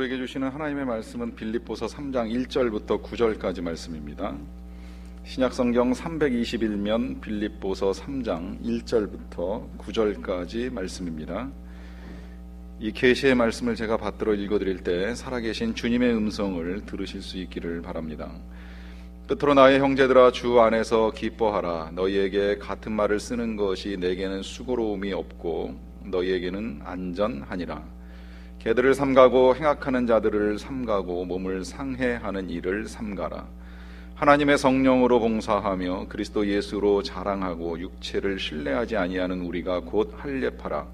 우리에게 주시는 하나님의 말씀은 빌립보서 3장 1절부터 9절까지 말씀입니다. 신약성경 321면 빌립보서 3장 1절부터 9절까지 말씀입니다. 이 계시의 말씀을 제가 받들어 읽어드릴 때 살아계신 주님의 음성을 들으실 수 있기를 바랍니다. 끝으로 나의 형제들아, 주 안에서 기뻐하라. 너희에게 같은 말을 쓰는 것이 내게는 수고로움이 없고 너희에게는 안전하니라. 개들을 삼가고 행악하는 자들을 삼가고 몸을 상해하는 일을 삼가라. 하나님의 성령으로 봉사하며 그리스도 예수로 자랑하고 육체를 신뢰하지 아니하는 우리가 곧 할례파라.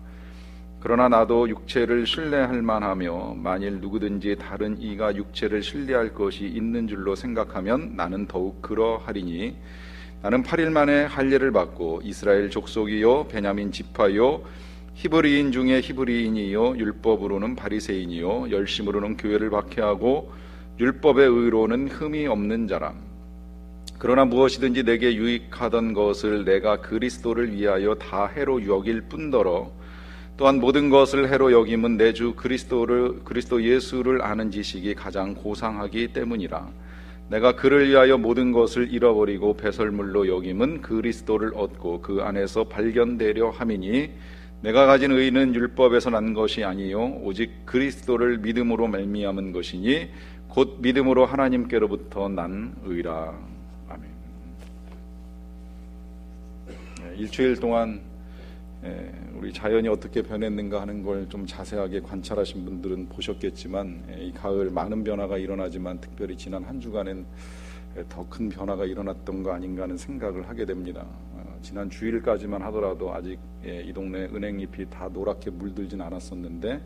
그러나 나도 육체를 신뢰할 만하며 만일 누구든지 다른 이가 육체를 신뢰할 것이 있는 줄로 생각하면 나는 더욱 그러하리니, 나는 8일 만에 할례를 받고 이스라엘 족속이요 베냐민 지파요 히브리인 중에 히브리인이요 율법으로는 바리새인이요 열심으로는 교회를 박해하고 율법의 의로는 흠이 없는 자라. 그러나 무엇이든지 내게 유익하던 것을 내가 그리스도를 위하여 다 해로 여길 뿐더러 또한 모든 것을 해로 여김은 내 주 그리스도 예수를 아는 지식이 가장 고상하기 때문이라. 내가 그를 위하여 모든 것을 잃어버리고 배설물로 여김은 그리스도를 얻고 그 안에서 발견되려 함이니, 내가 가진 의는 율법에서 난 것이 아니요 오직 그리스도를 믿음으로 말미암은 것이니 곧 믿음으로 하나님께로부터 난 의라. 아멘. 일주일 동안 우리 자연이 어떻게 변했는가 하는 걸 좀 자세하게 관찰하신 분들은 보셨겠지만, 이 가을 많은 변화가 일어나지만 특별히 지난 한 주간엔 더 큰 변화가 일어났던 거 아닌가 하는 생각을 하게 됩니다. 지난 주일까지만 하더라도 아직 이 동네 은행잎이 다 노랗게 물들진 않았었는데,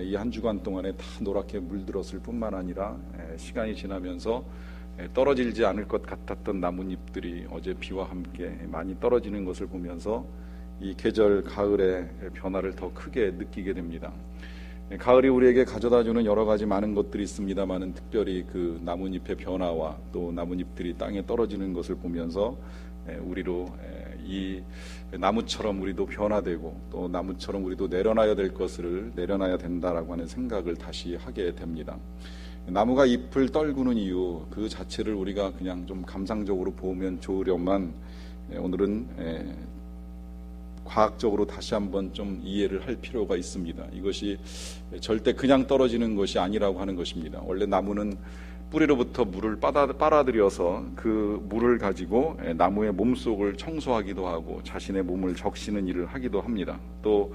이 한 주간 동안에 다 노랗게 물들었을 뿐만 아니라 시간이 지나면서 떨어지지 않을 것 같았던 나뭇잎들이 어제 비와 함께 많이 떨어지는 것을 보면서 이 계절 가을의 변화를 더 크게 느끼게 됩니다. 가을이 우리에게 가져다주는 여러 가지 많은 것들이 있습니다만, 특별히 그 나뭇잎의 변화와 또 나뭇잎들이 땅에 떨어지는 것을 보면서 우리로 이 나무처럼 우리도 변화되고 또 나무처럼 우리도 내려놔야 될 것을 내려놔야 된다라고 하는 생각을 다시 하게 됩니다. 나무가 잎을 떨구는 이유 그 자체를 우리가 그냥 좀 감상적으로 보면 좋으려만, 오늘은 과학적으로 다시 한번 좀 이해를 할 필요가 있습니다. 이것이 절대 그냥 떨어지는 것이 아니라고 하는 것입니다. 원래 나무는 뿌리로부터 물을 빨아들여서 그 물을 가지고 나무의 몸속을 청소하기도 하고 자신의 몸을 적시는 일을 하기도 합니다. 또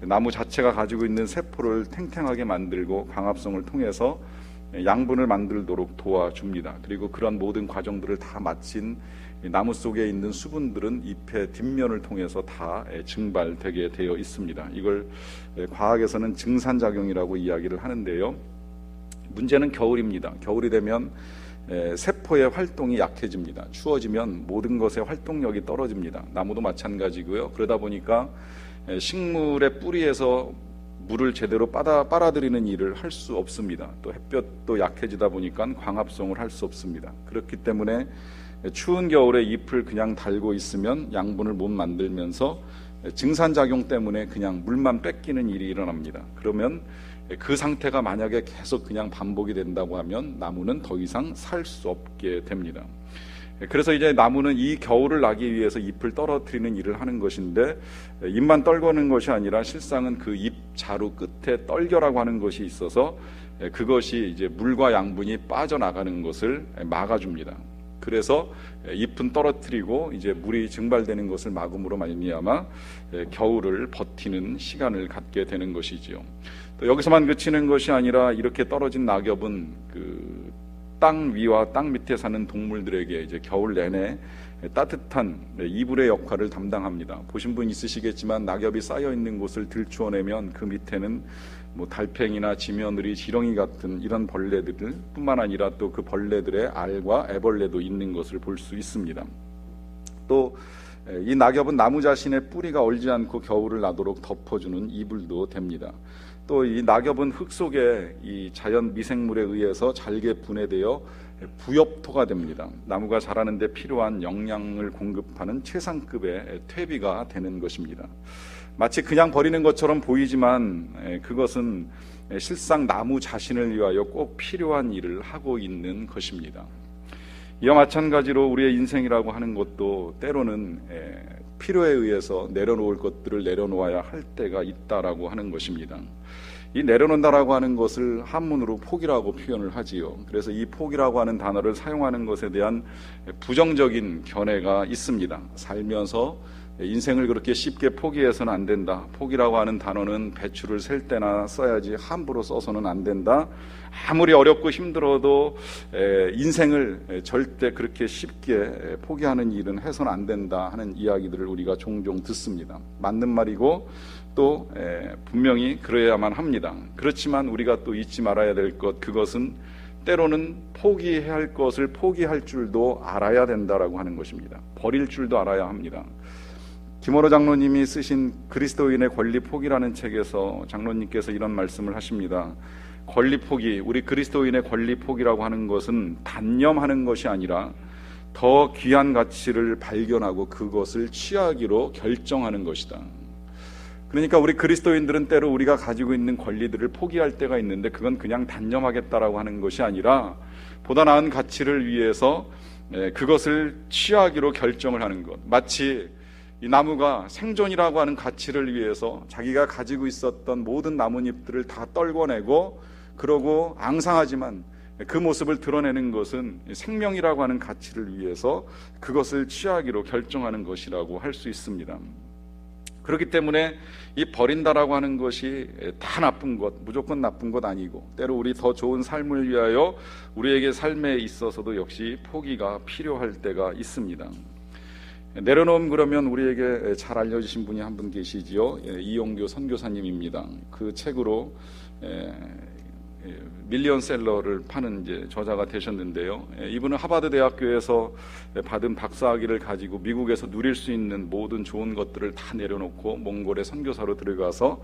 나무 자체가 가지고 있는 세포를 탱탱하게 만들고 광합성을 통해서 양분을 만들도록 도와줍니다. 그리고 그런 모든 과정들을 다 마친 나무 속에 있는 수분들은 잎의 뒷면을 통해서 다 증발되게 되어 있습니다. 이걸 과학에서는 증산작용이라고 이야기를 하는데요. 문제는 겨울입니다. 겨울이 되면 세포의 활동이 약해집니다. 추워지면 모든 것의 활동력이 떨어집니다. 나무도 마찬가지고요. 그러다 보니까 식물의 뿌리에서 물을 제대로 빨아들이는 일을 할 수 없습니다. 또 햇볕도 약해지다 보니까 광합성을 할 수 없습니다. 그렇기 때문에 추운 겨울에 잎을 그냥 달고 있으면 양분을 못 만들면서 증산작용 때문에 그냥 물만 뺏기는 일이 일어납니다. 그러면 그 상태가 만약에 계속 그냥 반복이 된다고 하면 나무는 더 이상 살 수 없게 됩니다. 그래서 이제 나무는 이 겨울을 나기 위해서 잎을 떨어뜨리는 일을 하는 것인데, 잎만 떨구는 것이 아니라 실상은 그 잎 자루 끝에 떨겨라고 하는 것이 있어서 그것이 이제 물과 양분이 빠져나가는 것을 막아줍니다. 그래서 잎은 떨어뜨리고 이제 물이 증발되는 것을 막음으로 말미암아 겨울을 버티는 시간을 갖게 되는 것이지요. 또 여기서만 그치는 것이 아니라 이렇게 떨어진 낙엽은 그 땅 위와 땅 밑에 사는 동물들에게 이제 겨울 내내 따뜻한 이불의 역할을 담당합니다. 보신 분 있으시겠지만 낙엽이 쌓여 있는 곳을 들추어내면 그 밑에는 뭐 달팽이나 지며느리, 지렁이 같은 이런 벌레들 뿐만 아니라 또 그 벌레들의 알과 애벌레도 있는 것을 볼 수 있습니다. 또 이 낙엽은 나무 자신의 뿌리가 얼지 않고 겨울을 나도록 덮어주는 이불도 됩니다. 또 이 낙엽은 흙 속에 이 자연 미생물에 의해서 잘게 분해되어 부엽토가 됩니다. 나무가 자라는 데 필요한 영양을 공급하는 최상급의 퇴비가 되는 것입니다. 마치 그냥 버리는 것처럼 보이지만 그것은 실상 나무 자신을 위하여 꼭 필요한 일을 하고 있는 것입니다. 이와 마찬가지로 우리의 인생이라고 하는 것도 때로는 필요에 의해서 내려놓을 것들을 내려놓아야 할 때가 있다라고 하는 것입니다. 이 내려놓는다라고 하는 것을 한문으로 포기라고 표현을 하지요. 그래서 이 포기라고 하는 단어를 사용하는 것에 대한 부정적인 견해가 있습니다. 살면서 인생을 그렇게 쉽게 포기해서는 안 된다. 포기라고 하는 단어는 배추를 셀 때나 써야지 함부로 써서는 안 된다. 아무리 어렵고 힘들어도 인생을 절대 그렇게 쉽게 포기하는 일은 해서는 안 된다 하는 이야기들을 우리가 종종 듣습니다. 맞는 말이고 또 분명히 그래야만 합니다. 그렇지만 우리가 또 잊지 말아야 될 것, 그것은 때로는 포기해야 할 것을 포기할 줄도 알아야 된다라고 하는 것입니다. 버릴 줄도 알아야 합니다. 김원호 장로님이 쓰신 그리스도인의 권리 포기라는 책에서 장로님께서 이런 말씀을 하십니다. 권리 포기, 우리 그리스도인의 권리 포기라고 하는 것은 단념하는 것이 아니라 더 귀한 가치를 발견하고 그것을 취하기로 결정하는 것이다. 그러니까 우리 그리스도인들은 때로 우리가 가지고 있는 권리들을 포기할 때가 있는데 그건 그냥 단념하겠다라고 하는 것이 아니라 보다 나은 가치를 위해서 그것을 취하기로 결정을 하는 것. 마치 이 나무가 생존이라고 하는 가치를 위해서 자기가 가지고 있었던 모든 나뭇잎들을 다 떨궈내고 그러고 앙상하지만 그 모습을 드러내는 것은 생명이라고 하는 가치를 위해서 그것을 취하기로 결정하는 것이라고 할 수 있습니다. 그렇기 때문에 이 버린다라고 하는 것이 다 나쁜 것, 무조건 나쁜 것 아니고 때로 우리 더 좋은 삶을 위하여 우리에게 삶에 있어서도 역시 포기가 필요할 때가 있습니다. 내려놓음, 그러면 우리에게 잘 알려주신 분이 한 분 계시지요. 이용규 선교사님입니다. 그 책으로 밀리언셀러를 파는 이제 저자가 되셨는데요. 이분은 하버드 대학교에서 받은 박사학위를 가지고 미국에서 누릴 수 있는 모든 좋은 것들을 다 내려놓고 몽골에 선교사로 들어가서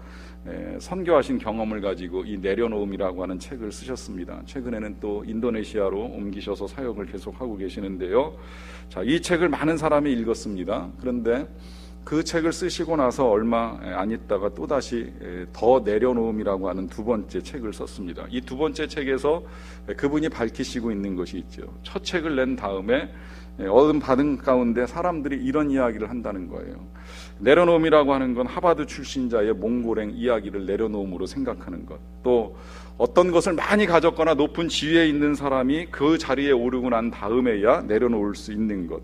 선교하신 경험을 가지고 이 내려놓음이라고 하는 책을 쓰셨습니다. 최근에는 또 인도네시아로 옮기셔서 사역을 계속하고 계시는데요. 자, 이 책을 많은 사람이 읽었습니다. 그런데 그 책을 쓰시고 나서 얼마 안 있다가 또다시 더 내려놓음이라고 하는 두 번째 책을 썼습니다. 이 두 번째 책에서 그분이 밝히시고 있는 것이 있죠. 첫 책을 낸 다음에 얻은 받은 가운데 사람들이 이런 이야기를 한다는 거예요. 내려놓음이라고 하는 건 하버드 출신자의 몽골행 이야기를 내려놓음으로 생각하는 것, 또 어떤 것을 많이 가졌거나 높은 지위에 있는 사람이 그 자리에 오르고 난 다음에야 내려놓을 수 있는 것,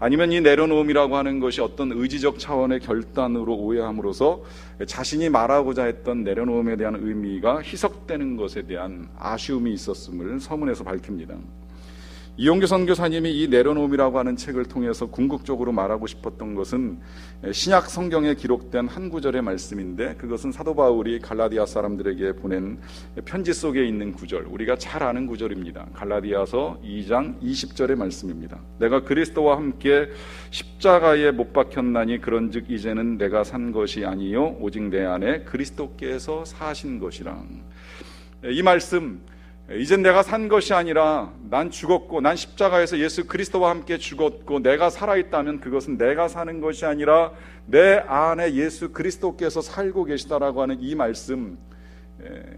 아니면 이 내려놓음이라고 하는 것이 어떤 의지적 차원의 결단으로 오해함으로써 자신이 말하고자 했던 내려놓음에 대한 의미가 희석되는 것에 대한 아쉬움이 있었음을 서문에서 밝힙니다. 이용규 선교사님이 이 내려놓음이라고 하는 책을 통해서 궁극적으로 말하고 싶었던 것은 신약 성경에 기록된 한 구절의 말씀인데, 그것은 사도 바울이 갈라디아 사람들에게 보낸 편지 속에 있는 구절, 우리가 잘 아는 구절입니다. 갈라디아서 2장 20절의 말씀입니다. 내가 그리스도와 함께 십자가에 못 박혔나니 그런즉 이제는 내가 산 것이 아니요 오직 내 안에 그리스도께서 사신 것이라. 이 말씀, 이젠 내가 산 것이 아니라 난 죽었고, 난 십자가에서 예수 그리스도와 함께 죽었고 내가 살아있다면 그것은 내가 사는 것이 아니라 내 안에 예수 그리스도께서 살고 계시다라고 하는 이 말씀,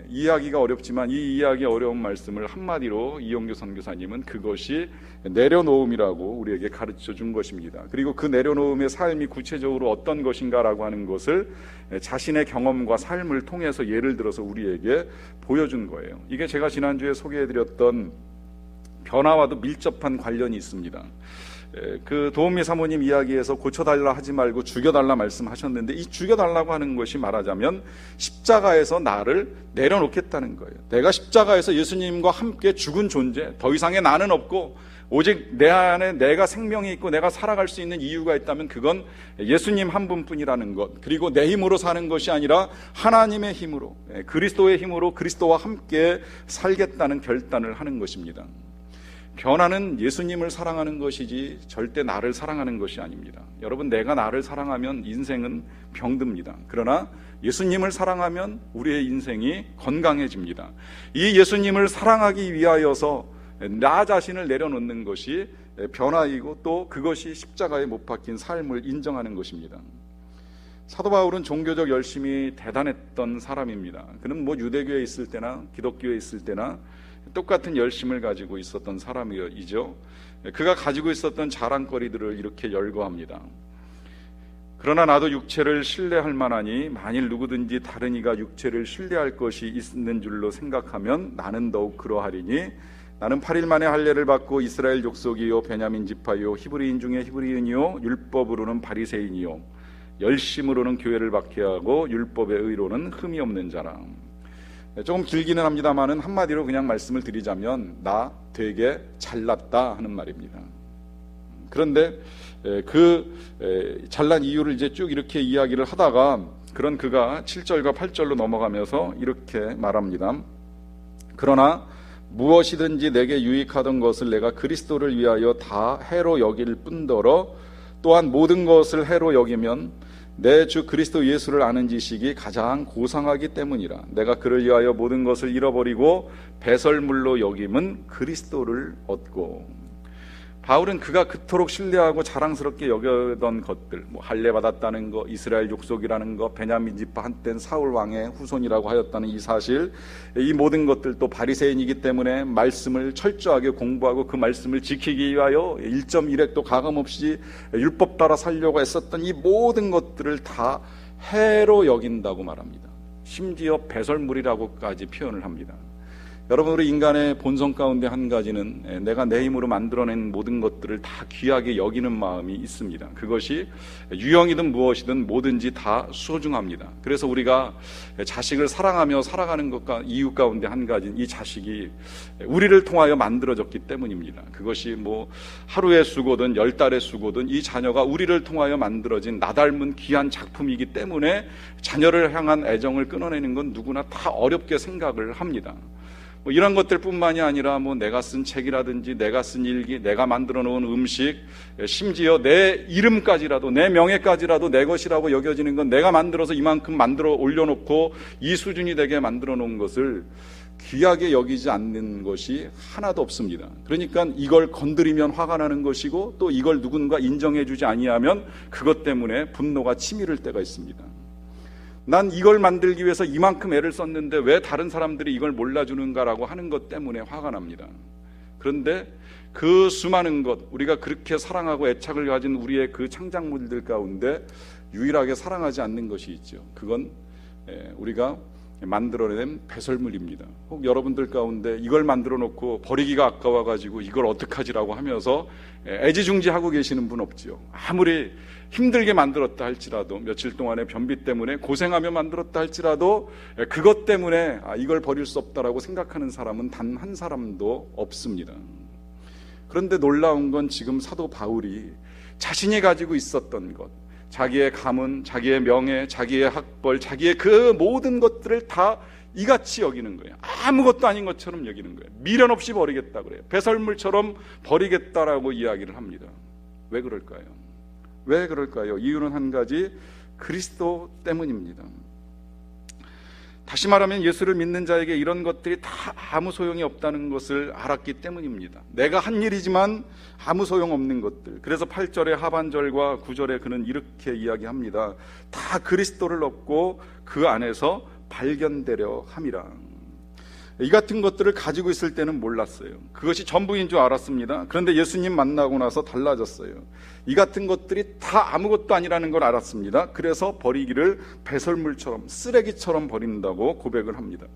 이해하기가 어렵지만 이 이해하기 어려운 말씀을 한마디로 이용규 선교사님은 그것이 내려놓음이라고 우리에게 가르쳐 준 것입니다. 그리고 그 내려놓음의 삶이 구체적으로 어떤 것인가라고 하는 것을 자신의 경험과 삶을 통해서 예를 들어서 우리에게 보여준 거예요. 이게 제가 지난주에 소개해드렸던 변화와도 밀접한 관련이 있습니다. 그 도은미 사모님 이야기에서 고쳐달라 하지 말고 죽여달라 말씀하셨는데, 이 죽여달라고 하는 것이 말하자면 십자가에서 나를 내려놓겠다는 거예요. 내가 십자가에서 예수님과 함께 죽은 존재, 더 이상의 나는 없고 오직 내 안에 내가 생명이 있고 내가 살아갈 수 있는 이유가 있다면 그건 예수님 한 분뿐이라는 것, 그리고 내 힘으로 사는 것이 아니라 하나님의 힘으로, 그리스도의 힘으로 그리스도와 함께 살겠다는 결단을 하는 것입니다. 변화는 예수님을 사랑하는 것이지 절대 나를 사랑하는 것이 아닙니다. 여러분, 내가 나를 사랑하면 인생은 병듭니다. 그러나 예수님을 사랑하면 우리의 인생이 건강해집니다. 이 예수님을 사랑하기 위하여서 나 자신을 내려놓는 것이 변화이고 또 그것이 십자가에 못 박힌 삶을 인정하는 것입니다. 사도 바울은 종교적 열심이 대단했던 사람입니다. 그는 뭐 유대교에 있을 때나 기독교에 있을 때나 똑같은 열심을 가지고 있었던 사람이죠. 그가 가지고 있었던 자랑거리들을 이렇게 열거합니다. 그러나 나도 육체를 신뢰할 만하니 만일 누구든지 다른 이가 육체를 신뢰할 것이 있는 줄로 생각하면 나는 더욱 그러하리니 나는 8일 만에 할례를 받고 이스라엘 족속이요 베냐민 지파요 히브리인 중에 히브리인이요 율법으로는 바리새인이요 열심으로는 교회를 박해하고 율법의 의로는 흠이 없는 자라. 조금 길기는 합니다만은 한마디로 그냥 말씀을 드리자면 나 되게 잘났다 하는 말입니다. 그런데 그 잘난 이유를 이제 쭉 이렇게 이야기를 하다가 그런 그가 7절과 8절로 넘어가면서 이렇게 말합니다. 그러나 무엇이든지 내게 유익하던 것을 내가 그리스도를 위하여 다 해로 여길 뿐더러 또한 모든 것을 해로 여기면 내 주 그리스도 예수를 아는 지식이 가장 고상하기 때문이라. 내가 그를 위하여 모든 것을 잃어버리고 배설물로 여김은 그리스도를 얻고. 바울은 그가 그토록 신뢰하고 자랑스럽게 여겨던 것들, 뭐 할례 받았다는 거, 이스라엘 족속이라는 거, 베냐민 지파 한때는 사울 왕의 후손이라고 하였다는 이 사실, 이 모든 것들 또 바리새인이기 때문에 말씀을 철저하게 공부하고 그 말씀을 지키기 위하여 1.1획도 가감없이 율법 따라 살려고 애썼던 이 모든 것들을 다 해로 여긴다고 말합니다. 심지어 배설물이라고까지 표현을 합니다. 여러분, 우리 인간의 본성 가운데 한 가지는 내가 내 힘으로 만들어낸 모든 것들을 다 귀하게 여기는 마음이 있습니다. 그것이 유형이든 무엇이든 뭐든지 다 소중합니다. 그래서 우리가 자식을 사랑하며 살아가는 것과 이유 가운데 한 가지는 이 자식이 우리를 통하여 만들어졌기 때문입니다. 그것이 뭐 하루의 수고든 10달의 수고든 이 자녀가 우리를 통하여 만들어진 나 닮은 귀한 작품이기 때문에 자녀를 향한 애정을 끊어내는 건 누구나 다 어렵게 생각을 합니다. 뭐 이런 것들뿐만이 아니라 뭐 내가 쓴 책이라든지 내가 쓴 일기, 내가 만들어 놓은 음식, 심지어 내 이름까지라도 내 명예까지라도 내 것이라고 여겨지는 건 내가 만들어서 이만큼 만들어 올려놓고 이 수준이 되게 만들어 놓은 것을 귀하게 여기지 않는 것이 하나도 없습니다. 그러니까 이걸 건드리면 화가 나는 것이고 또 이걸 누군가 인정해 주지 아니하면 그것 때문에 분노가 치밀을 때가 있습니다. 난 이걸 만들기 위해서 이만큼 애를 썼는데 왜 다른 사람들이 이걸 몰라주는가라고 하는 것 때문에 화가 납니다. 그런데 그 수많은 것, 우리가 그렇게 사랑하고 애착을 가진 우리의 그 창작물들 가운데 유일하게 사랑하지 않는 것이 있죠. 그건 우리가 만들어낸 배설물입니다. 혹 여러분들 가운데 이걸 만들어 놓고 버리기가 아까워가지고 이걸 어떡하지라고 하면서 애지중지하고 계시는 분 없지요. 아무리 힘들게 만들었다 할지라도 며칠 동안의 변비 때문에 고생하며 만들었다 할지라도 그것 때문에 이걸 버릴 수 없다라고 생각하는 사람은 단 한 사람도 없습니다. 그런데 놀라운 건 지금 사도 바울이 자신이 가지고 있었던 것, 자기의 가문, 자기의 명예, 자기의 학벌, 자기의 그 모든 것들을 다 이같이 여기는 거예요. 아무것도 아닌 것처럼 여기는 거예요. 미련 없이 버리겠다 그래요. 배설물처럼 버리겠다라고 이야기를 합니다. 왜 그럴까요? 왜 그럴까요? 이유는 한 가지, 그리스도 때문입니다. 다시 말하면 예수를 믿는 자에게 이런 것들이 다 아무 소용이 없다는 것을 알았기 때문입니다. 내가 한 일이지만 아무 소용없는 것들. 그래서 8절의 하반절과 9절에 그는 이렇게 이야기합니다. 다 그리스도를 얻고 그 안에서 발견되려 함이라. 이 같은 것들을 가지고 있을 때는 몰랐어요. 그것이 전부인 줄 알았습니다. 그런데 예수님 만나고 나서 달라졌어요. 이 같은 것들이 다 아무것도 아니라는 걸 알았습니다. 그래서 버리기를 배설물처럼, 쓰레기처럼 버린다고 고백을 합니다.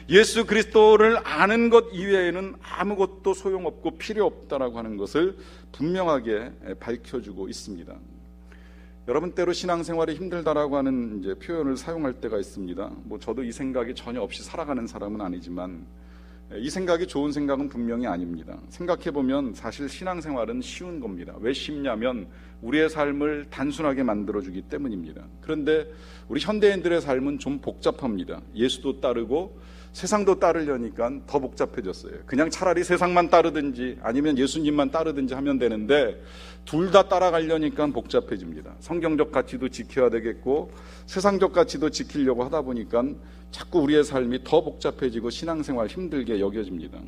예수 그리스도를 아는 것 이외에는 아무것도 소용없고 필요 없다라고 하는 것을 분명하게 밝혀주고 있습니다. 여러분, 때로 신앙생활이 힘들다라고 하는 이제 표현을 사용할 때가 있습니다. 뭐 저도 이 생각이 전혀 없이 살아가는 사람은 아니지만 이 생각이 좋은 생각은 분명히 아닙니다. 생각해보면 사실 신앙생활은 쉬운 겁니다. 왜 쉽냐면 우리의 삶을 단순하게 만들어주기 때문입니다. 그런데 우리 현대인들의 삶은 좀 복잡합니다. 예수도 따르고 세상도 따르려니까 더 복잡해졌어요. 그냥 차라리 세상만 따르든지 아니면 예수님만 따르든지 하면 되는데 둘 다 따라가려니까 복잡해집니다. 성경적 가치도 지켜야 되겠고 세상적 가치도 지키려고 하다 보니까 자꾸 우리의 삶이 더 복잡해지고 신앙생활 힘들게 여겨집니다.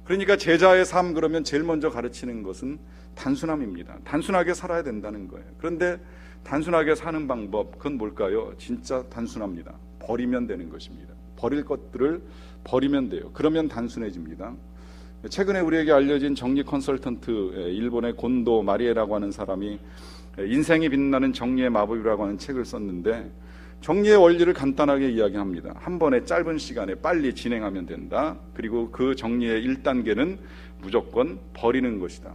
그러니까 제자의 삶 그러면 제일 먼저 가르치는 것은 단순함입니다. 단순하게 살아야 된다는 거예요. 그런데 단순하게 사는 방법, 그건 뭘까요? 진짜 단순합니다. 버리면 되는 것입니다. 버릴 것들을 버리면 돼요. 그러면 단순해집니다. 최근에 우리에게 알려진 정리 컨설턴트, 일본의 곤도 마리에라고 하는 사람이 인생이 빛나는 정리의 마법이라고 하는 책을 썼는데, 정리의 원리를 간단하게 이야기합니다. 한 번에 짧은 시간에 빨리 진행하면 된다. 그리고 그 정리의 1단계는 무조건 버리는 것이다.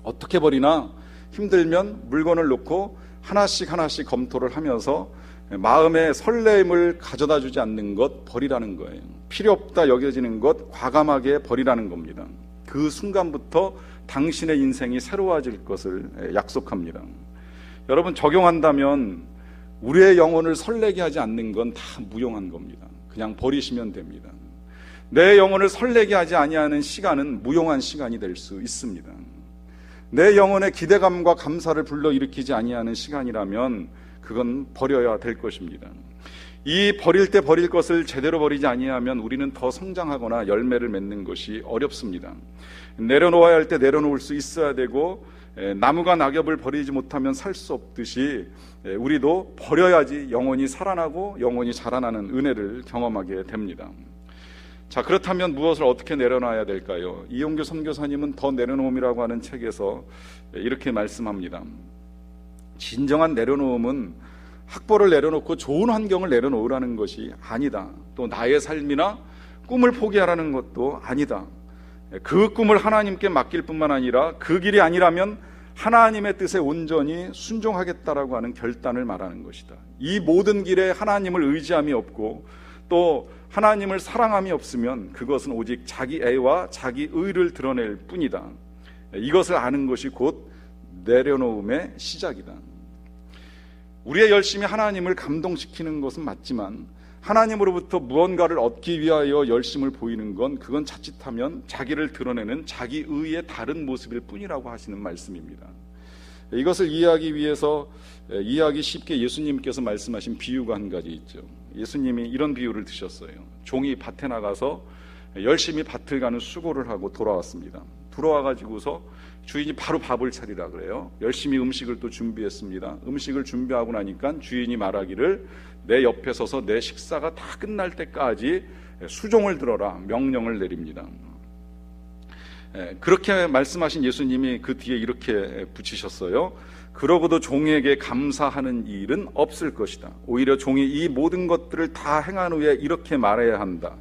어떻게 버리나? 힘들면 물건을 놓고 하나씩 하나씩 검토를 하면서 마음의 설렘을 가져다 주지 않는 것 버리라는 거예요. 필요 없다 여겨지는 것 과감하게 버리라는 겁니다. 그 순간부터 당신의 인생이 새로워질 것을 약속합니다. 여러분, 적용한다면 우리의 영혼을 설레게 하지 않는 건 다 무용한 겁니다. 그냥 버리시면 됩니다. 내 영혼을 설레게 하지 아니하는 시간은 무용한 시간이 될 수 있습니다. 내 영혼의 기대감과 감사를 불러일으키지 아니하는 시간이라면 그건 버려야 될 것입니다. 이 버릴 때 버릴 것을 제대로 버리지 아니하면 우리는 더 성장하거나 열매를 맺는 것이 어렵습니다. 내려놓아야 할 때 내려놓을 수 있어야 되고, 나무가 낙엽을 버리지 못하면 살 수 없듯이 우리도 버려야지 영혼이 살아나고 영혼이 자라나는 은혜를 경험하게 됩니다. 자, 그렇다면 무엇을 어떻게 내려놔야 될까요? 이용규 선교사님은 더 내려놓음이라고 하는 책에서 이렇게 말씀합니다. 진정한 내려놓음은 학벌을 내려놓고 좋은 환경을 내려놓으라는 것이 아니다. 또 나의 삶이나 꿈을 포기하라는 것도 아니다. 그 꿈을 하나님께 맡길 뿐만 아니라 그 길이 아니라면 하나님의 뜻에 온전히 순종하겠다라고 하는 결단을 말하는 것이다. 이 모든 길에 하나님을 의지함이 없고 또 하나님을 사랑함이 없으면 그것은 오직 자기 애와 자기 의를 드러낼 뿐이다. 이것을 아는 것이 곧 내려놓음의 시작이다. 우리의 열심이 하나님을 감동시키는 것은 맞지만 하나님으로부터 무언가를 얻기 위하여 열심을 보이는 건 그건 자칫하면 자기를 드러내는 자기 의의 다른 모습일 뿐이라고 하시는 말씀입니다. 이것을 이해하기 위해서 이해하기 쉽게 예수님께서 말씀하신 비유가 한 가지 있죠. 예수님이 이런 비유를 드셨어요. 종이 밭에 나가서 열심히 밭을 가는 수고를 하고 돌아왔습니다. 돌아와가지고서 주인이 바로 밥을 차리라 그래요. 열심히 음식을 또 준비했습니다. 음식을 준비하고 나니까 주인이 말하기를 내 옆에 서서 내 식사가 다 끝날 때까지 수종을 들어라 명령을 내립니다. 그렇게 말씀하신 예수님이 그 뒤에 이렇게 붙이셨어요. 그러고도 종에게 감사하는 일은 없을 것이다. 오히려 종이 이 모든 것들을 다 행한 후에 이렇게 말해야 한다.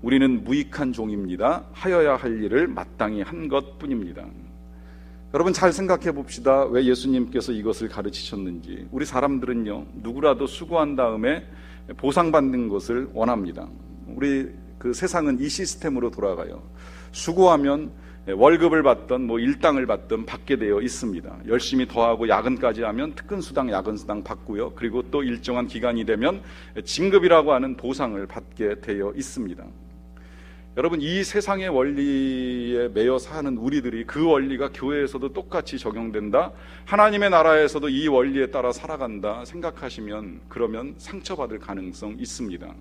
우리는 무익한 종입니다. 하여야 할 일을 마땅히 한 것뿐입니다. 여러분, 잘 생각해 봅시다. 왜 예수님께서 이것을 가르치셨는지. 우리 사람들은요, 누구라도 수고한 다음에 보상받는 것을 원합니다. 우리 그 세상은 이 시스템으로 돌아가요. 수고하면 월급을 받든 일당을 받든 받게 되어 있습니다. 열심히 더하고 야근까지 하면 특근수당, 야근수당 받고요. 그리고 또 일정한 기간이 되면 진급이라고 하는 보상을 받게 되어 있습니다. 여러분, 이 세상의 원리에 매여 사는 우리들이 그 원리가 교회에서도 똑같이 적용된다, 하나님의 나라에서도 이 원리에 따라 살아간다 생각하시면 그러면 상처받을 가능성 있습니다.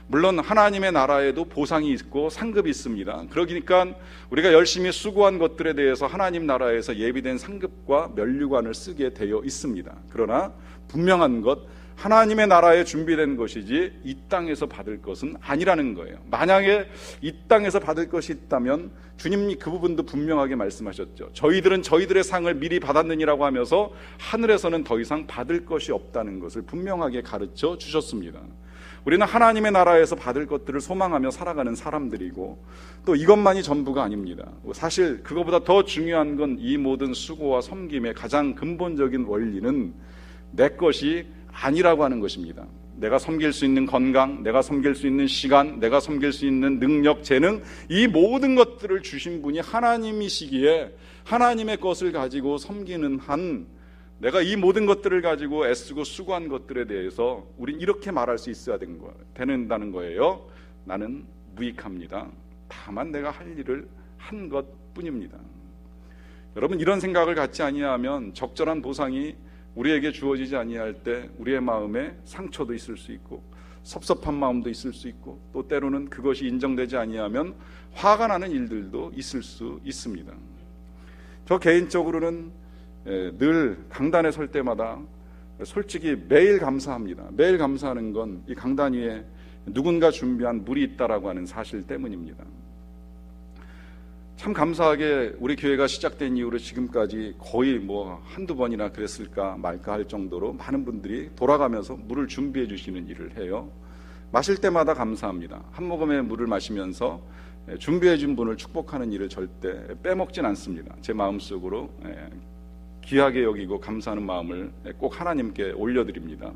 물론 하나님의 나라에도 보상이 있고 상급이 있습니다. 그러니까 우리가 열심히 수고한 것들에 대해서 하나님 나라에서 예비된 상급과 면류관을 쓰게 되어 있습니다. 그러나 분명한 것, 하나님의 나라에 준비된 것이지 이 땅에서 받을 것은 아니라는 거예요. 만약에 이 땅에서 받을 것이 있다면 주님이 그 부분도 분명하게 말씀하셨죠. 저희들은 저희들의 상을 미리 받았느니라고 하면서 하늘에서는 더 이상 받을 것이 없다는 것을 분명하게 가르쳐 주셨습니다. 우리는 하나님의 나라에서 받을 것들을 소망하며 살아가는 사람들이고 또 이것만이 전부가 아닙니다. 사실 그것보다 더 중요한 건 이 모든 수고와 섬김의 가장 근본적인 원리는 내 것이 아니라고 하는 것입니다. 내가 섬길 수 있는 건강, 내가 섬길 수 있는 시간, 내가 섬길 수 있는 능력, 재능, 이 모든 것들을 주신 분이 하나님이시기에 하나님의 것을 가지고 섬기는 한 내가 이 모든 것들을 가지고 애쓰고 수고한 것들에 대해서 우린 이렇게 말할 수 있어야 된다는 거예요. 나는 무익합니다. 다만 내가 할 일을 한 것뿐입니다. 여러분, 이런 생각을 갖지 아니하면 적절한 보상이 우리에게 주어지지 아니할 때 우리의 마음에 상처도 있을 수 있고 섭섭한 마음도 있을 수 있고, 또 때로는 그것이 인정되지 아니하면 화가 나는 일들도 있을 수 있습니다. 저 개인적으로는 늘 강단에 설 때마다 솔직히 매일 감사합니다. 매일 감사하는 건 이 강단 위에 누군가 준비한 물이 있다라고 하는 사실 때문입니다. 참 감사하게 우리 교회가 시작된 이후로 지금까지 거의 한두 번이나 그랬을까 말까 할 정도로 많은 분들이 돌아가면서 물을 준비해 주시는 일을 해요. 마실 때마다 감사합니다. 한 모금의 물을 마시면서 준비해 준 분을 축복하는 일을 절대 빼먹진 않습니다. 제 마음속으로 귀하게 여기고 감사하는 마음을 꼭 하나님께 올려드립니다.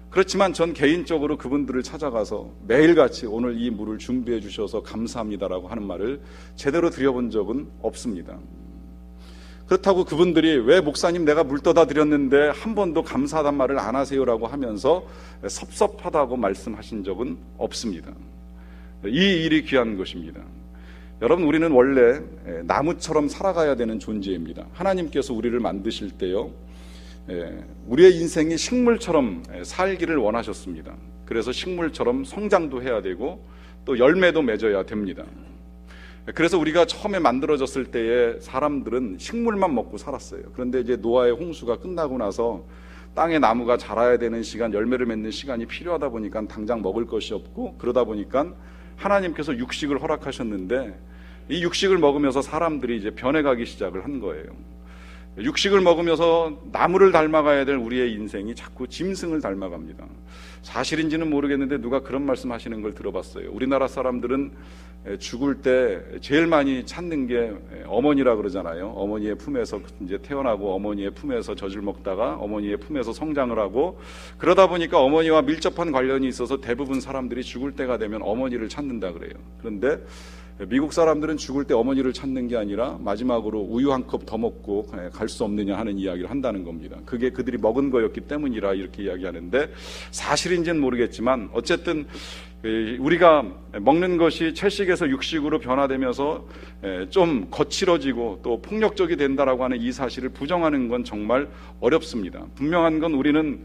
그렇지만 전 개인적으로 그분들을 찾아가서 매일같이 오늘 이 물을 준비해 주셔서 감사합니다라고 하는 말을 제대로 드려본 적은 없습니다. 그렇다고 그분들이 왜 목사님 내가 물 떠다 드렸는데 한 번도 감사하단 말을 안 하세요라고 하면서 섭섭하다고 말씀하신 적은 없습니다. 이 일이 귀한 것입니다. 여러분, 우리는 원래 나무처럼 살아가야 되는 존재입니다. 하나님께서 우리를 만드실 때요, 우리의 인생이 식물처럼 살기를 원하셨습니다. 그래서 식물처럼 성장도 해야 되고 또 열매도 맺어야 됩니다. 그래서 우리가 처음에 만들어졌을 때에 사람들은 식물만 먹고 살았어요. 그런데 이제 노아의 홍수가 끝나고 나서 땅에 나무가 자라야 되는 시간, 열매를 맺는 시간이 필요하다 보니까 당장 먹을 것이 없고, 그러다 보니까 하나님께서 육식을 허락하셨는데 이 육식을 먹으면서 사람들이 이제 변해가기 시작을 한 거예요. 육식을 먹으면서 나무를 닮아가야 될 우리의 인생이 자꾸 짐승을 닮아갑니다. 사실인지는 모르겠는데 누가 그런 말씀하시는 걸 들어봤어요. 우리나라 사람들은 죽을 때 제일 많이 찾는 게 어머니라 그러잖아요. 어머니의 품에서 이제 태어나고 어머니의 품에서 젖을 먹다가 어머니의 품에서 성장을 하고, 그러다 보니까 어머니와 밀접한 관련이 있어서 대부분 사람들이 죽을 때가 되면 어머니를 찾는다 그래요. 그런데 미국 사람들은 죽을 때 어머니를 찾는 게 아니라 마지막으로 우유 한 컵 더 먹고 갈 수 없느냐 하는 이야기를 한다는 겁니다. 그게 그들이 먹은 거였기 때문이라 이렇게 이야기하는데, 사실인지는 모르겠지만 어쨌든 우리가 먹는 것이 채식에서 육식으로 변화되면서 좀 거칠어지고 또 폭력적이 된다라고 하는 이 사실을 부정하는 건 정말 어렵습니다. 분명한 건 우리는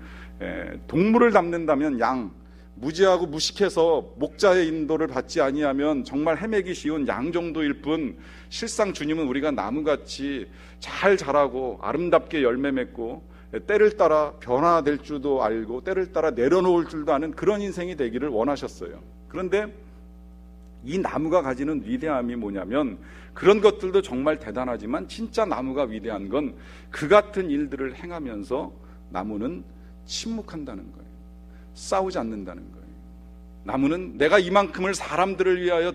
동물을 닮는다면 양, 무지하고 무식해서 목자의 인도를 받지 아니하면 정말 헤매기 쉬운 양 정도일 뿐, 실상 주님은 우리가 나무같이 잘 자라고 아름답게 열매 맺고 때를 따라 변화될 줄도 알고 때를 따라 내려놓을 줄도 아는 그런 인생이 되기를 원하셨어요. 그런데 이 나무가 가지는 위대함이 뭐냐면, 그런 것들도 정말 대단하지만 진짜 나무가 위대한 건 그 같은 일들을 행하면서 나무는 침묵한다는 거예요. 싸우지 않는다는 거예요. 나무는 내가 이만큼을 사람들을 위하여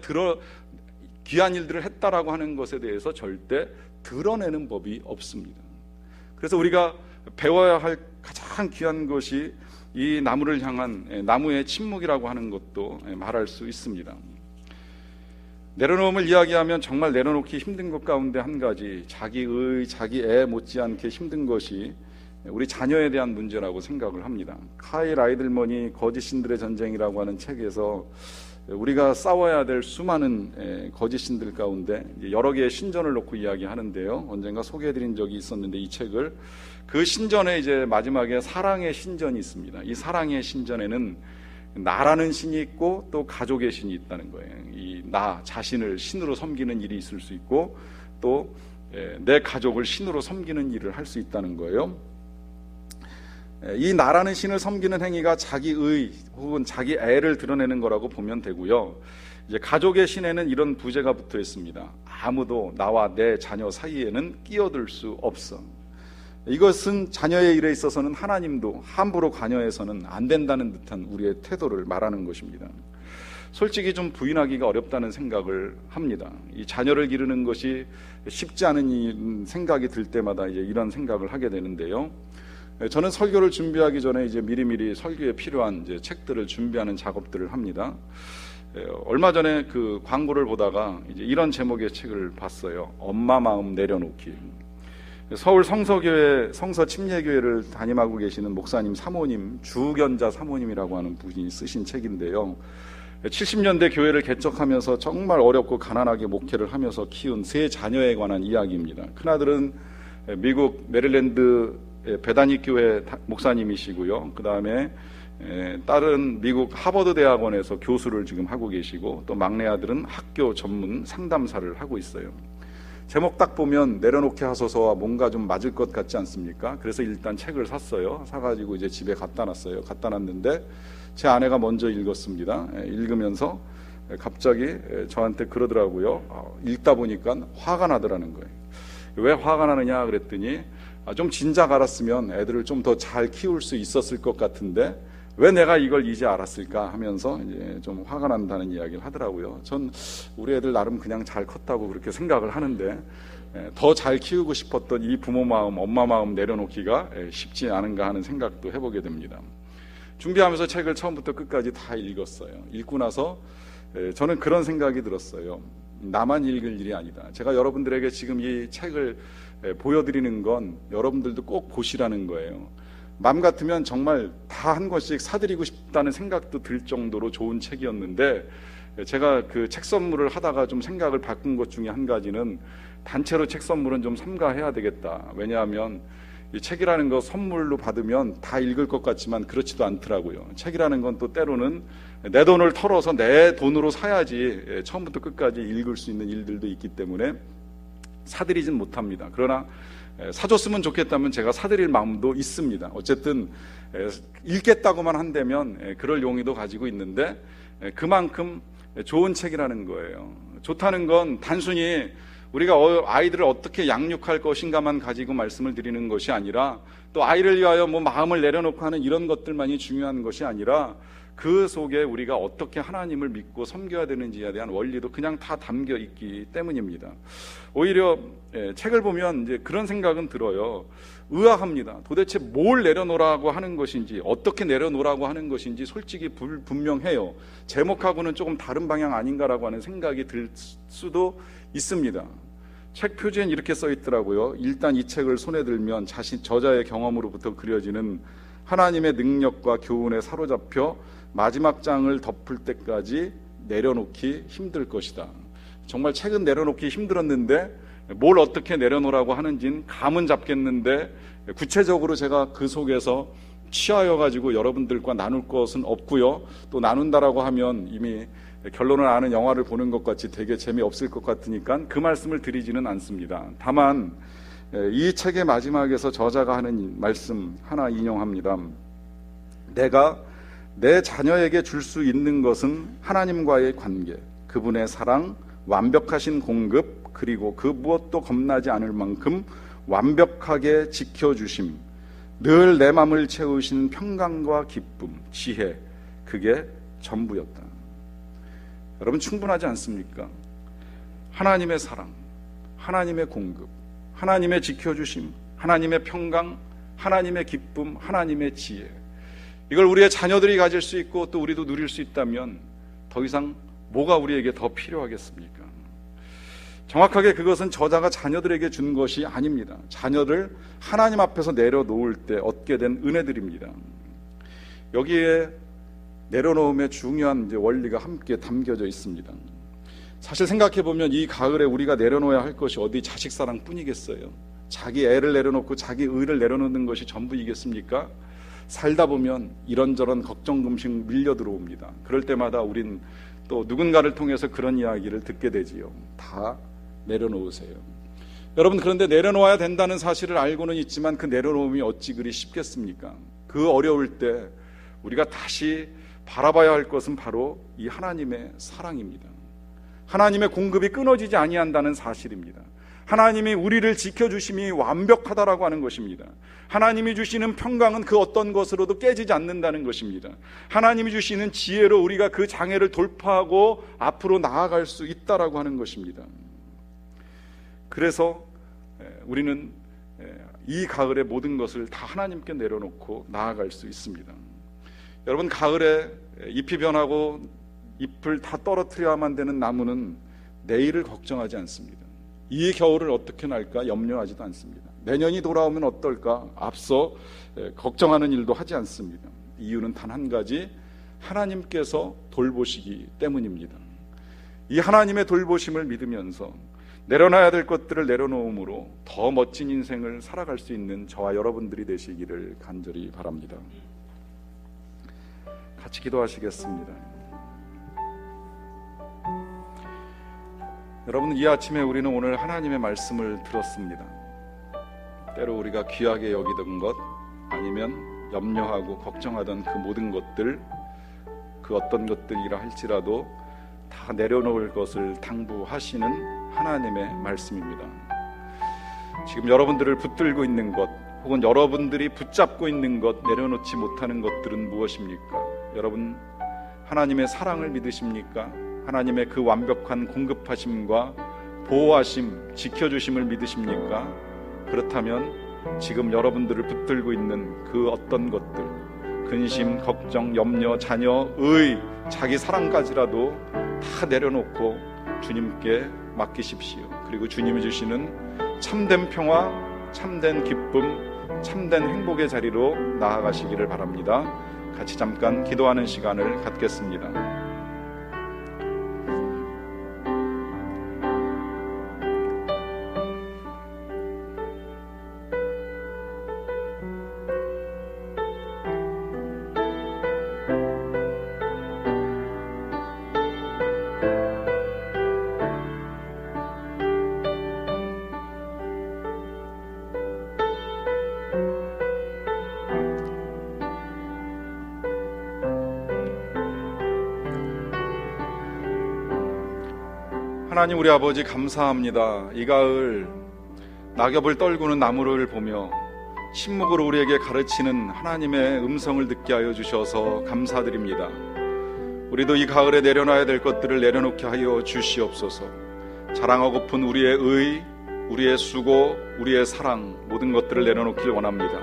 귀한 일들을 했다라고 하는 것에 대해서 절대 드러내는 법이 없습니다. 그래서 우리가 배워야 할 가장 귀한 것이 이 나무를 향한 나무의 침묵이라고 하는 것도 말할 수 있습니다. 내려놓음을 이야기하면 정말 내려놓기 힘든 것 가운데 한 가지, 자기 애 못지않게 힘든 것이 우리 자녀에 대한 문제라고 생각을 합니다. 카일 아이들머니 거짓 신들의 전쟁이라고 하는 책에서 우리가 싸워야 될 수많은 거짓 신들 가운데 여러 개의 신전을 놓고 이야기하는데요. 언젠가 소개해드린 적이 있었는데 이 책을, 그 신전에 이제 마지막에 사랑의 신전이 있습니다. 이 사랑의 신전에는 나라는 신이 있고 또 가족의 신이 있다는 거예요. 이 나 자신을 신으로 섬기는 일이 있을 수 있고 또 내 가족을 신으로 섬기는 일을 할 수 있다는 거예요. 이 나라는 신을 섬기는 행위가 자기의 혹은 자기 애를 드러내는 거라고 보면 되고요. 이제 가족의 신에는 이런 부제가 붙어 있습니다. 아무도 나와 내 자녀 사이에는 끼어들 수 없어. 이것은 자녀의 일에 있어서는 하나님도 함부로 관여해서는 안 된다는 듯한 우리의 태도를 말하는 것입니다. 솔직히 좀 부인하기가 어렵다는 생각을 합니다. 이 자녀를 기르는 것이 쉽지 않은 생각이 들 때마다 이제 이런 생각을 하게 되는데요. 저는 설교를 준비하기 전에 이제 미리미리 설교에 필요한 이제 책들을 준비하는 작업들을 합니다. 얼마 전에 그 광고를 보다가 이제 이런 제목의 책을 봤어요. 엄마 마음 내려놓기. 서울 성서교회 성서침례교회를 담임하고 계시는 목사님 사모님, 주견자 사모님이라고 하는 분이 쓰신 책인데요. 70년대 교회를 개척하면서 정말 어렵고 가난하게 목회를 하면서 키운 세 자녀에 관한 이야기입니다. 큰아들은 미국 메릴랜드 베다니 교회 목사님이시고요. 그 다음에 딸은 미국 하버드 대학원에서 교수를 지금 하고 계시고, 또 막내 아들은 학교 전문 상담사를 하고 있어요. 제목 딱 보면 내려놓게 하소서와 뭔가 좀 맞을 것 같지 않습니까? 그래서 일단 책을 샀어요. 사가지고 이제 집에 갖다 놨어요. 갖다 놨는데 제 아내가 먼저 읽었습니다. 읽으면서 갑자기 저한테 그러더라고요. 읽다 보니까 화가 나더라는 거예요. 왜 화가 나느냐 그랬더니, 좀 진작 알았으면 애들을 좀 더 잘 키울 수 있었을 것 같은데 왜 내가 이걸 이제 알았을까 하면서 이제 좀 화가 난다는 이야기를 하더라고요. 전 우리 애들 나름 그냥 잘 컸다고 그렇게 생각을 하는데, 더 잘 키우고 싶었던 이 부모 마음, 엄마 마음 내려놓기가 쉽지 않은가 하는 생각도 해보게 됩니다. 준비하면서 책을 처음부터 끝까지 다 읽었어요. 읽고 나서 저는 그런 생각이 들었어요. 나만 읽을 일이 아니다. 제가 여러분들에게 지금 이 책을 보여드리는 건 여러분들도 꼭 보시라는 거예요. 마음 같으면 정말 다 한 권씩 사드리고 싶다는 생각도 들 정도로 좋은 책이었는데, 제가 그 책 선물을 하다가 좀 생각을 바꾼 것 중에 한 가지는 단체로 책 선물은 좀 삼가해야 되겠다. 왜냐하면 이 책이라는 거 선물로 받으면 다 읽을 것 같지만 그렇지도 않더라고요. 책이라는 건 또 때로는 내 돈을 털어서 내 돈으로 사야지 처음부터 끝까지 읽을 수 있는 일들도 있기 때문에 사드리진 못합니다. 그러나 사줬으면 좋겠다면 제가 사드릴 마음도 있습니다. 어쨌든 읽겠다고만 한다면 그럴 용의도 가지고 있는데, 그만큼 좋은 책이라는 거예요. 좋다는 건 단순히 우리가 아이들을 어떻게 양육할 것인가만 가지고 말씀을 드리는 것이 아니라, 또 아이를 위하여 뭐 마음을 내려놓고 하는 이런 것들만이 중요한 것이 아니라, 그 속에 우리가 어떻게 하나님을 믿고 섬겨야 되는지에 대한 원리도 그냥 다 담겨 있기 때문입니다. 오히려 책을 보면 이제 그런 생각은 들어요. 의아합니다. 도대체 뭘 내려놓으라고 하는 것인지, 어떻게 내려놓으라고 하는 것인지 솔직히 불분명해요. 제목하고는 조금 다른 방향 아닌가라고 하는 생각이 들 수도 있습니다. 책 표지엔 이렇게 써 있더라고요. 일단 이 책을 손에 들면 저자의 경험으로부터 그려지는 하나님의 능력과 교훈에 사로잡혀 마지막 장을 덮을 때까지 내려놓기 힘들 것이다. 정말 책은 내려놓기 힘들었는데 뭘 어떻게 내려놓으라고 하는지는 감은 잡겠는데, 구체적으로 제가 그 속에서 취하여 가지고 여러분들과 나눌 것은 없고요. 또 나눈다라고 하면 이미 결론을 아는 영화를 보는 것 같이 되게 재미없을 것 같으니까 그 말씀을 드리지는 않습니다. 다만 이 책의 마지막에서 저자가 하는 말씀 하나 인용합니다. 내가 내 자녀에게 줄 수 있는 것은 하나님과의 관계, 그분의 사랑, 완벽하신 공급, 그리고 그 무엇도 겁나지 않을 만큼 완벽하게 지켜주심, 늘 내 맘을 채우신 평강과 기쁨, 지혜, 그게 전부였다. 여러분, 충분하지 않습니까? 하나님의 사랑, 하나님의 공급, 하나님의 지켜주심, 하나님의 평강, 하나님의 기쁨, 하나님의 지혜, 이걸 우리의 자녀들이 가질 수 있고 또 우리도 누릴 수 있다면 더 이상 뭐가 우리에게 더 필요하겠습니까? 정확하게 그것은 저자가 자녀들에게 준 것이 아닙니다. 자녀를 하나님 앞에서 내려놓을 때 얻게 된 은혜들입니다. 여기에 내려놓음의 중요한 원리가 함께 담겨져 있습니다. 사실 생각해보면 이 가을에 우리가 내려놓아야 할 것이 어디 자식 사랑 뿐이겠어요? 자기 애를 내려놓고 자기 의를 내려놓는 것이 전부이겠습니까? 살다 보면 이런저런 걱정 금식 밀려 들어옵니다. 그럴 때마다 우린 또 누군가를 통해서 그런 이야기를 듣게 되지요. 다 내려놓으세요. 여러분, 그런데 내려놓아야 된다는 사실을 알고는 있지만 그 내려놓음이 어찌 그리 쉽겠습니까? 그 어려울 때 우리가 다시 바라봐야 할 것은 바로 이 하나님의 사랑입니다. 하나님의 공급이 끊어지지 아니한다는 사실입니다. 하나님이 우리를 지켜주심이 완벽하다라고 하는 것입니다. 하나님이 주시는 평강은 그 어떤 것으로도 깨지지 않는다는 것입니다. 하나님이 주시는 지혜로 우리가 그 장애를 돌파하고 앞으로 나아갈 수 있다라고 하는 것입니다. 그래서 우리는 이 가을에 모든 것을 다 하나님께 내려놓고 나아갈 수 있습니다. 여러분, 가을에 잎이 변하고 잎을 다 떨어뜨려야만 되는 나무는 내일을 걱정하지 않습니다. 이 겨울을 어떻게 날까 염려하지도 않습니다. 내년이 돌아오면 어떨까 앞서 걱정하는 일도 하지 않습니다. 이유는 단 한 가지, 하나님께서 돌보시기 때문입니다. 이 하나님의 돌보심을 믿으면서 내려놔야 될 것들을 내려놓음으로 더 멋진 인생을 살아갈 수 있는 저와 여러분들이 되시기를 간절히 바랍니다. 같이 기도하시겠습니다. 여러분, 이 아침에 우리는 오늘 하나님의 말씀을 들었습니다. 때로 우리가 귀하게 여기던 것, 아니면 염려하고 걱정하던 그 모든 것들, 그 어떤 것들이라 할지라도 다 내려놓을 것을 당부하시는 하나님의 말씀입니다. 지금 여러분들을 붙들고 있는 것, 혹은 여러분들이 붙잡고 있는 것, 내려놓지 못하는 것들은 무엇입니까? 여러분, 하나님의 사랑을 믿으십니까? 하나님의 그 완벽한 공급하심과 보호하심, 지켜주심을 믿으십니까? 그렇다면 지금 여러분들을 붙들고 있는 그 어떤 것들, 근심, 걱정, 염려, 자녀, 의, 자기 사랑까지라도 다 내려놓고 주님께 맡기십시오. 그리고 주님이 주시는 참된 평화, 참된 기쁨, 참된 행복의 자리로 나아가시기를 바랍니다. 같이 잠깐 기도하는 시간을 갖겠습니다. 하나님 우리 아버지 감사합니다. 이 가을 낙엽을 떨구는 나무를 보며 침묵으로 우리에게 가르치는 하나님의 음성을 듣게 하여 주셔서 감사드립니다. 우리도 이 가을에 내려놔야 될 것들을 내려놓게 하여 주시옵소서. 자랑하고픈 우리의 의, 우리의 수고, 우리의 사랑, 모든 것들을 내려놓길 원합니다.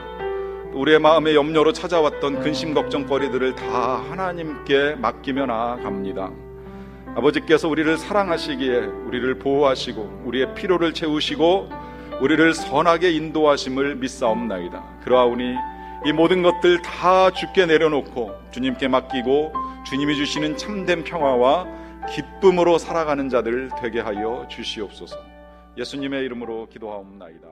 우리의 마음의 염려로 찾아왔던 근심 걱정거리들을 다 하나님께 맡기며 나아갑니다. 아버지께서 우리를 사랑하시기에 우리를 보호하시고 우리의 필요를 채우시고 우리를 선하게 인도하심을 믿사옵나이다. 그러하오니 이 모든 것들 다 주께 내려놓고 주님께 맡기고 주님이 주시는 참된 평화와 기쁨으로 살아가는 자들 되게 하여 주시옵소서. 예수님의 이름으로 기도하옵나이다.